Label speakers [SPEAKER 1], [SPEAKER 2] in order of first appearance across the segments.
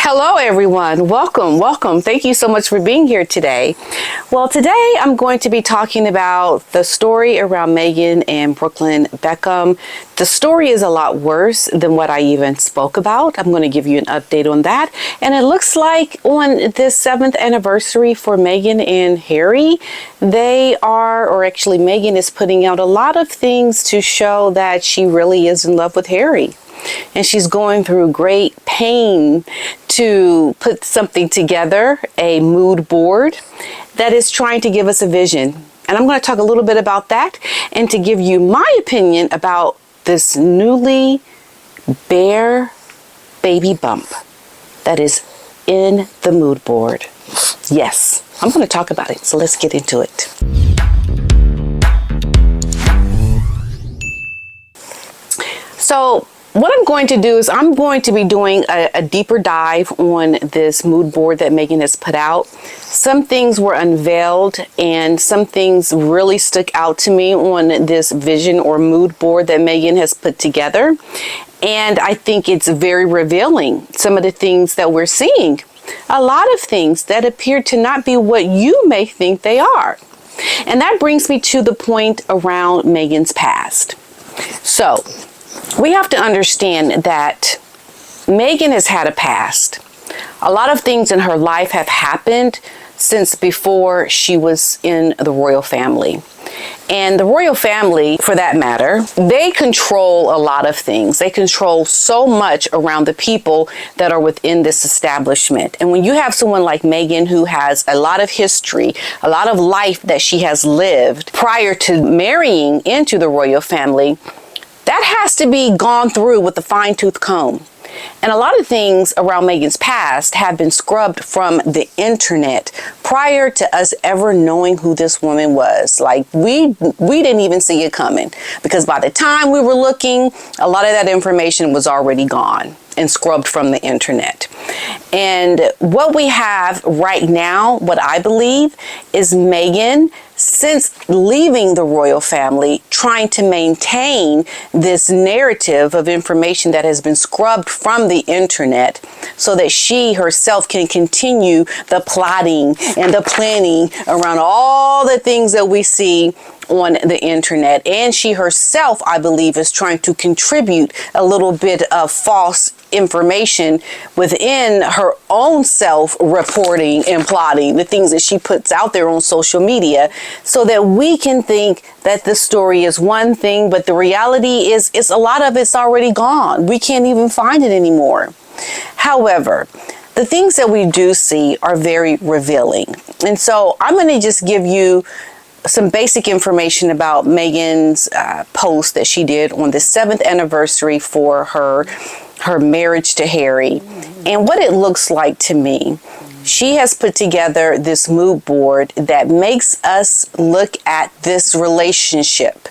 [SPEAKER 1] Hello, everyone. Welcome. Thank you so much for being here today. Well, today I'm going to be talking about the story around Meghan and Brooklyn Beckham. The story is a lot worse than what I even spoke about. I'm going to give you an update on that. And it looks like on this 7th anniversary for Meghan and Harry, Meghan is putting out a lot of things to show that she really is in love with Harry. And she's going through great pain to put something together, a mood board that is trying to give us a vision. And I'm going to talk a little bit about that and to give you my opinion about this newly bare baby bump that is in the mood board. Yes, I'm going to talk about it. So let's get into it. So what I'm going to do is I'm going to be doing a deeper dive on this mood board that Meghan has put out. Some things were unveiled and some things really stuck out to me on this vision or mood board that Meghan has put together. And I think it's very revealing, some of the things that we're seeing. A lot of things that appear to not be what you may think they are. And that brings me to the point around Meghan's past. So we have to understand that Meghan has had a past. A lot of things in her life have happened since before she was in the royal family. And the royal family, for that matter, they control a lot of things. They control so much around the people that are within this establishment. And when you have someone like Meghan who has a lot of history, a lot of life that she has lived prior to marrying into the royal family, that has to be gone through with a fine-tooth comb. And a lot of things around Meghan's past have been scrubbed from the internet prior to us ever knowing who this woman was. Like we didn't even see it coming, because by the time we were looking, a lot of that information was already gone and scrubbed from the internet. And what we have right now, what I believe, is Meghan, since leaving the royal family, trying to maintain this narrative of information that has been scrubbed from the internet so that she herself can continue the plotting and the planning around all the things that we see on the internet. And she herself, I believe, is trying to contribute a little bit of false information within her own self reporting and plotting the things that she puts out there on social media, so that we can think that the story is one thing, but the reality is a lot of it's already gone. We can't even find it anymore. However, the things that we do see are very revealing. And so I'm going to just give you some basic information about Meghan's post that she did on the 7th anniversary for her marriage to Harry, and what it looks like to me. She has put together this mood board that makes us look at this relationship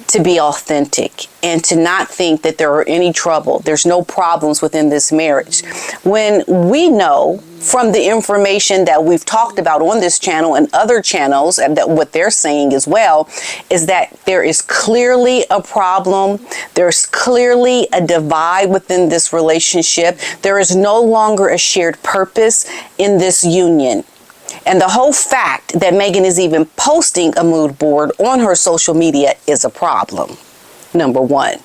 [SPEAKER 1] to be authentic and to not think that there are any trouble. There's no problems within this marriage. When we know from the information that we've talked about on this channel and other channels, and that what they're saying as well, is that there is clearly a problem. There's clearly a divide within this relationship. There is no longer a shared purpose in this union. And the whole fact that Meghan is even posting a mood board on her social media is a problem. Number one,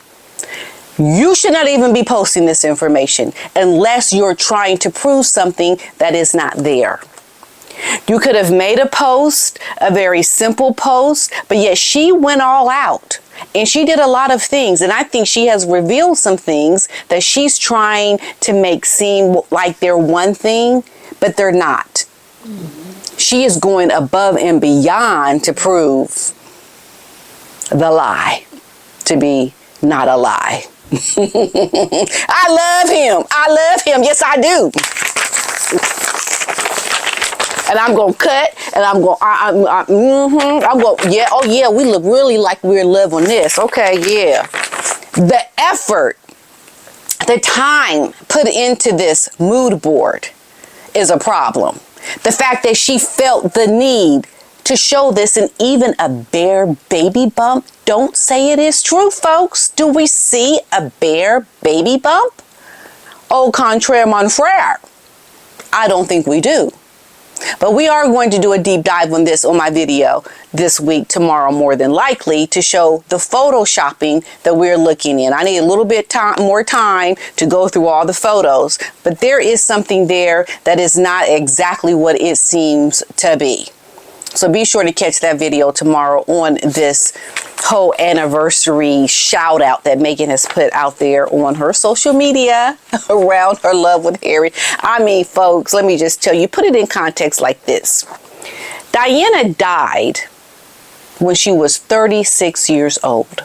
[SPEAKER 1] you should not even be posting this information unless you're trying to prove something that is not there. You could have made a post, a very simple post, but yet she went all out. And she did a lot of things, and I think she has revealed some things that she's trying to make seem like they're one thing, but they're not. She is going above and beyond to prove the lie to be not a lie. I love him. Yes, I do. And I'm going to cut, and I'm going, I'm going, yeah, oh yeah, we look really like we're in love on this. Okay, yeah. The effort, the time put into this mood board is a problem. The fact that she felt the need to show this in even a bare baby bump, don't say it is true, folks. Do we see a bare baby bump? Au contraire, mon frère. I don't think we do. But we are going to do a deep dive on this on my video this week, tomorrow, more than likely, to show the photoshopping that we're looking in. I need a little bit more time to go through all the photos, but there is something there that is not exactly what it seems to be. So be sure to catch that video tomorrow on this whole anniversary shout out that Meghan has put out there on her social media around her love with Harry. I mean, folks, let me just tell you, put it in context like this. Diana died when she was 36 years old.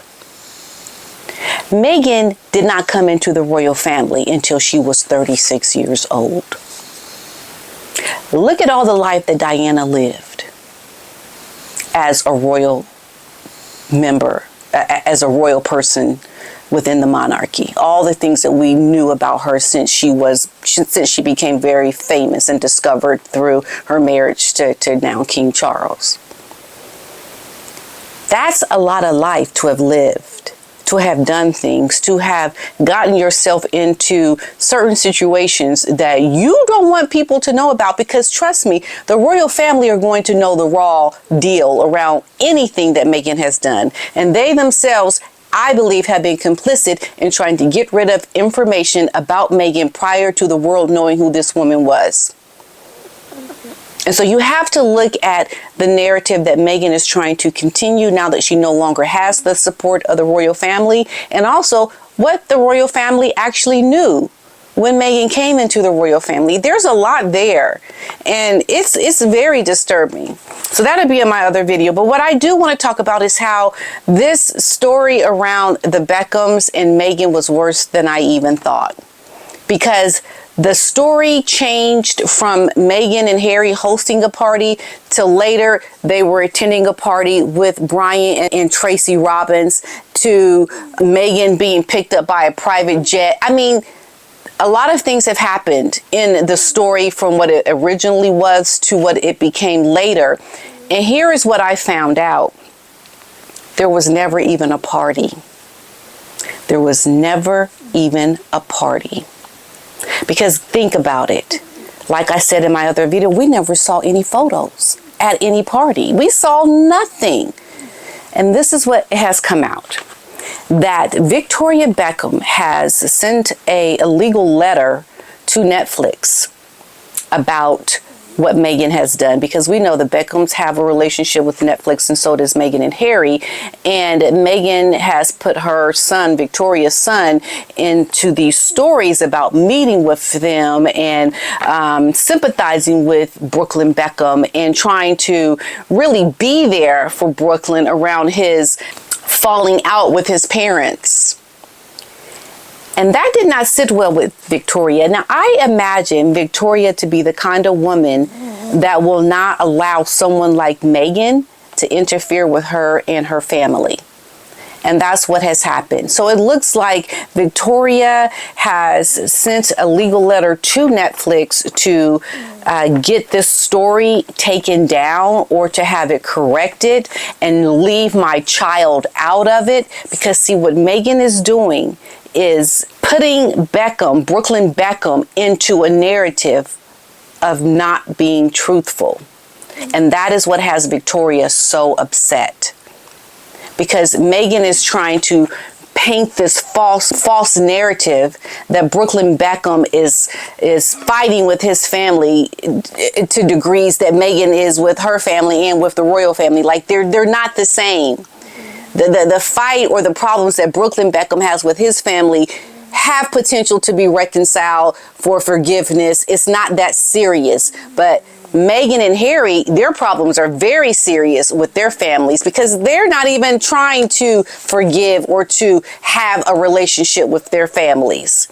[SPEAKER 1] Meghan did not come into the royal family until she was 36 years old. Look at all the life that Diana lived as a royal member, as a royal person within the monarchy. All the things that we knew about her since she became very famous and discovered through her marriage to now King Charles. That's a lot of life to have lived, to have done things, to have gotten yourself into certain situations that you don't want people to know about, because trust me, the royal family are going to know the raw deal around anything that Meghan has done. And they themselves, I believe, have been complicit in trying to get rid of information about Meghan prior to the world knowing who this woman was. And so you have to look at the narrative that Meghan is trying to continue now that she no longer has the support of the royal family, and also what the royal family actually knew when Meghan came into the royal family. There's a lot there, and it's very disturbing. So that'll be in my other video. But what I do want to talk about is how this story around the Beckhams and Meghan was worse than I even thought. Because the story changed from Meghan and Harry hosting a party to later they were attending a party with Brian and Tracy Robbins, to Meghan being picked up by a private jet. I mean, a lot of things have happened in the story from what it originally was to what it became later. And here is what I found out. There was never even a party. There was never even a party. Because think about it. Like I said in my other video, we never saw any photos at any party. We saw nothing. And this is what has come out. That Victoria Beckham has sent a legal letter to Netflix about what Meghan has done, because we know the Beckhams have a relationship with Netflix, and so does Meghan and Harry. And Meghan has put her son, Victoria's son, into these stories about meeting with them and sympathizing with Brooklyn Beckham and trying to really be there for Brooklyn around his falling out with his parents. And that did not sit well with Victoria. Now, I imagine Victoria to be the kind of woman that will not allow someone like Meghan to interfere with her and her family. And that's what has happened. So it looks like Victoria has sent a legal letter to Netflix to get this story taken down or to have it corrected and leave my child out of it. Because see, what Meghan is doing is putting Beckham, Brooklyn Beckham, into a narrative of not being truthful. And that is what has Victoria so upset. Because Meghan is trying to paint this false narrative that Brooklyn Beckham is fighting with his family to degrees that Meghan is with her family and with the royal family. Like they're not the same. The fight or the problems that Brooklyn Beckham has with his family have potential to be reconciled for forgiveness. It's not that serious. But Meghan and Harry, their problems are very serious with their families because they're not even trying to forgive or to have a relationship with their families.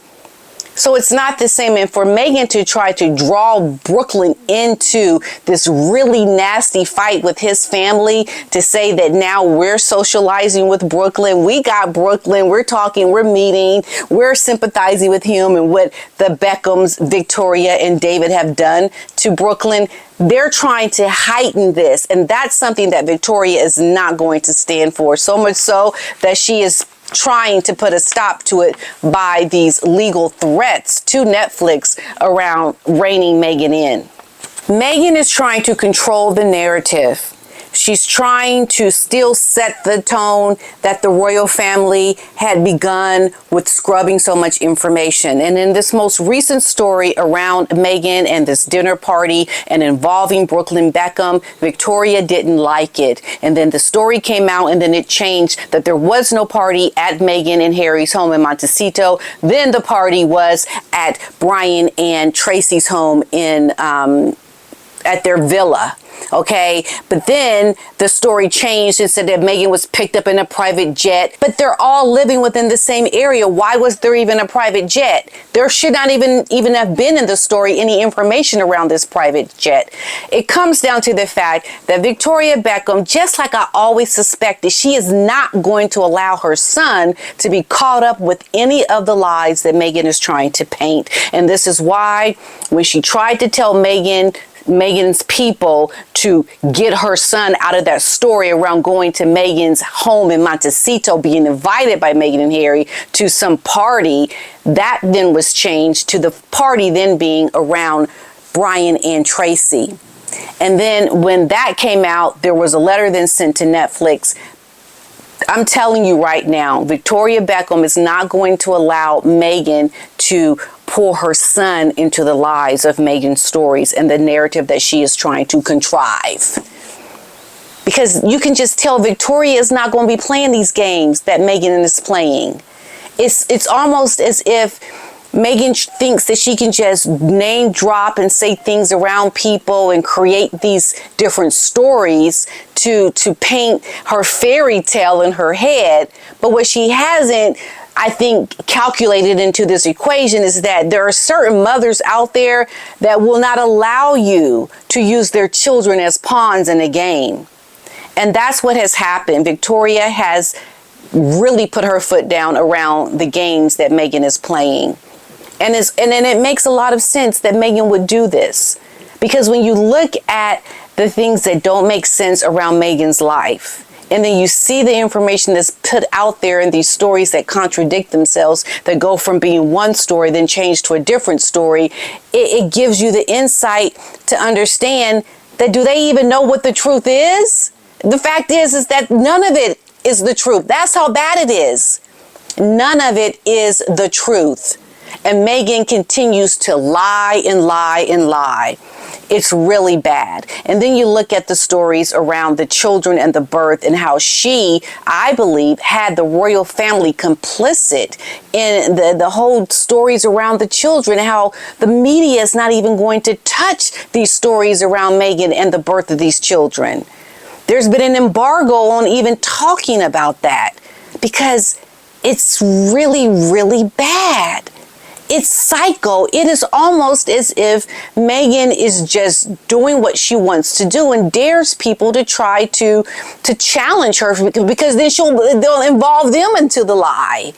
[SPEAKER 1] So it's not the same. And for Meghan to try to draw Brooklyn into this really nasty fight with his family, to say that now we're socializing with Brooklyn, we got Brooklyn, we're talking, we're meeting, we're sympathizing with him and what the Beckhams, Victoria and David have done to Brooklyn. They're trying to heighten this. And that's something that Victoria is not going to stand for. So much so that she is trying to put a stop to it by these legal threats to Netflix around reining Meghan in. Meghan is trying to control the narrative. She's trying to still set the tone that the royal family had begun with scrubbing so much information. And in this most recent story around Meghan and this dinner party and involving Brooklyn Beckham, Victoria didn't like it. And then the story came out and then it changed that there was no party at Meghan and Harry's home in Montecito. Then the party was at Brian and Tracy's home in at their villa. Okay, but then the story changed and said that Meghan was picked up in a private jet, but they're all living within the same area. Why was there even a private jet? There should not even have been in the story any information around this private jet. It comes down to the fact that Victoria Beckham, just like I always suspected, she is not going to allow her son to be caught up with any of the lies that Meghan is trying to paint. And this is why when she tried to tell Meghan's people to get her son out of that story around going to Meghan's home in Montecito, being invited by Meghan and Harry to some party, that then was changed to the party then being around Brian and Tracy. And then when that came out, there was a letter then sent to Netflix. I'm telling you right now, Victoria Beckham is not going to allow Meghan to pull her son into the lies of Meghan's stories and the narrative that she is trying to contrive. Because you can just tell Victoria is not going to be playing these games that Meghan is playing. It's almost as if Meghan thinks that she can just name drop and say things around people and create these different stories to paint her fairy tale in her head. But what she hasn't, I think, calculated into this equation is that there are certain mothers out there that will not allow you to use their children as pawns in a game. And that's what has happened. Victoria has really put her foot down around the games that Meghan is playing. And then it makes a lot of sense that Meghan would do this. Because when you look at the things that don't make sense around Meghan's life, and then you see the information that's put out there in these stories that contradict themselves, that go from being one story, then change to a different story, it gives you the insight to understand that do they even know what the truth is? The fact is that none of it is the truth. That's how bad it is. None of it is the truth. And Meghan continues to lie and lie and lie. It's really bad. And then you look at the stories around the children and the birth and how she, I believe, had the royal family complicit in the whole stories around the children, how the media is not even going to touch these stories around Meghan and the birth of these children. There's been an embargo on even talking about that because it's really, really bad. It's psycho. It is almost as if Meghan is just doing what she wants to do and dares people to try to challenge her because then they'll involve them into the lie.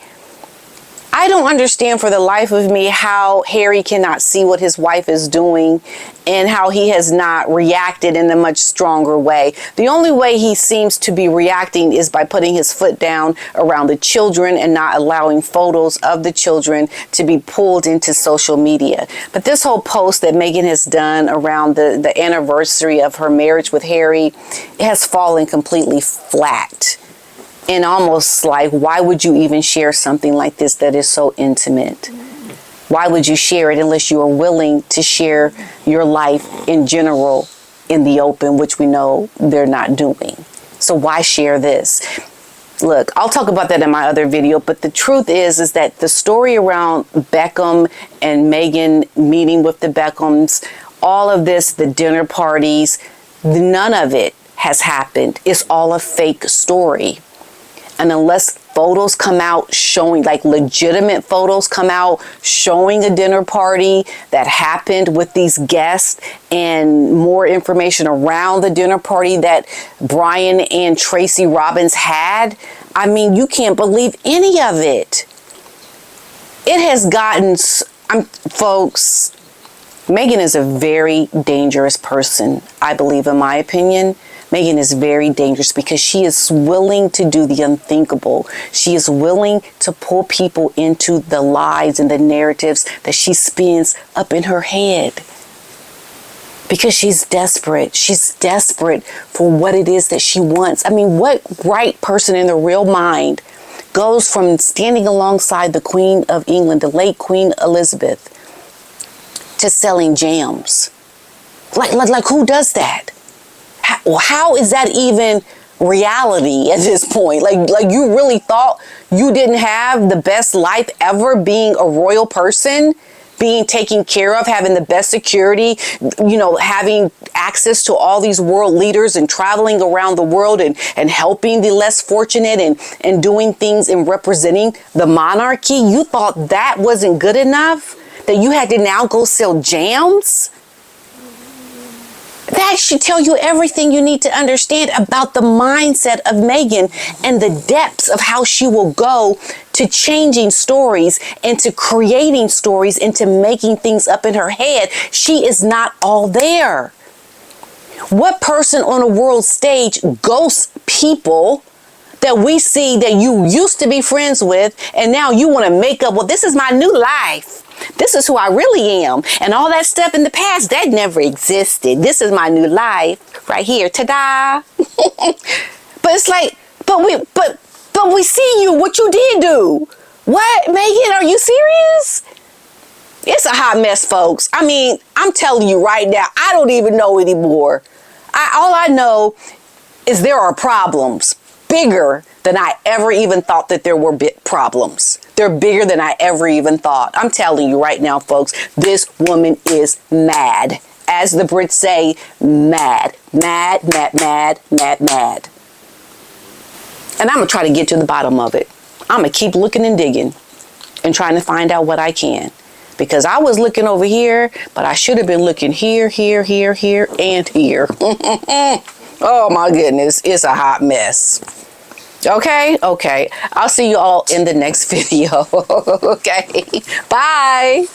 [SPEAKER 1] I don't understand for the life of me how Harry cannot see what his wife is doing and how he has not reacted in a much stronger way. The only way he seems to be reacting is by putting his foot down around the children and not allowing photos of the children to be pulled into social media. But this whole post that Meghan has done around the anniversary of her marriage with Harry has fallen completely flat. And almost like, why would you even share something like this that is so intimate? Why would you share it unless you are willing to share your life in general in the open, which we know they're not doing? So why share this? Look, I'll talk about that in my other video, but the truth is that the story around Beckham and Meghan meeting with the Beckhams, all of this, the dinner parties, none of it has happened. It's all a fake story. And unless photos come out showing, like legitimate photos come out showing a dinner party that happened with these guests and more information around the dinner party that Brian and Tracy Robbins had, I mean, you can't believe any of it. It has gotten, folks, Meghan is a very dangerous person, I believe, in my opinion. Meghan is very dangerous because she is willing to do the unthinkable. She is willing to pull people into the lies and the narratives that she spins up in her head. Because she's desperate. She's desperate for what it is that she wants. I mean, what right person in their real mind goes from standing alongside the Queen of England, the late Queen Elizabeth, to selling jams? Like who does that? How is that even reality at this point? Like you really thought you didn't have the best life ever being a royal person, being taken care of, having the best security, having access to all these world leaders and traveling around the world and helping the less fortunate and doing things and representing the monarchy? You thought that wasn't good enough? That you had to now go sell jams? That should tell you everything you need to understand about the mindset of Meghan and the depths of how she will go to changing stories and to creating stories and to making things up in her head. She is not all there. What person on a world stage ghosts people that we see that you used to be friends with and now you want to make up, well, this is my new life. This is who I really am. And all that stuff in the past, that never existed. This is my new life right here. Ta-da. But it's like, but we see you, what you did do. What, Meghan, are you serious? It's a hot mess, folks. I mean, I'm telling you right now, I don't even know anymore. All I know is there are problems bigger than I ever even thought that there were problems. They're bigger than I ever even thought. I'm telling you right now, folks, this woman is mad. As the Brits say, mad. Mad, mad, mad, mad, mad. And I'm going to try to get to the bottom of it. I'm going to keep looking and digging and trying to find out what I can. Because I was looking over here, but I should have been looking here, here, here, here, and here. Oh my goodness, it's a hot mess. Okay. I'll see you all in the next video. Okay, bye.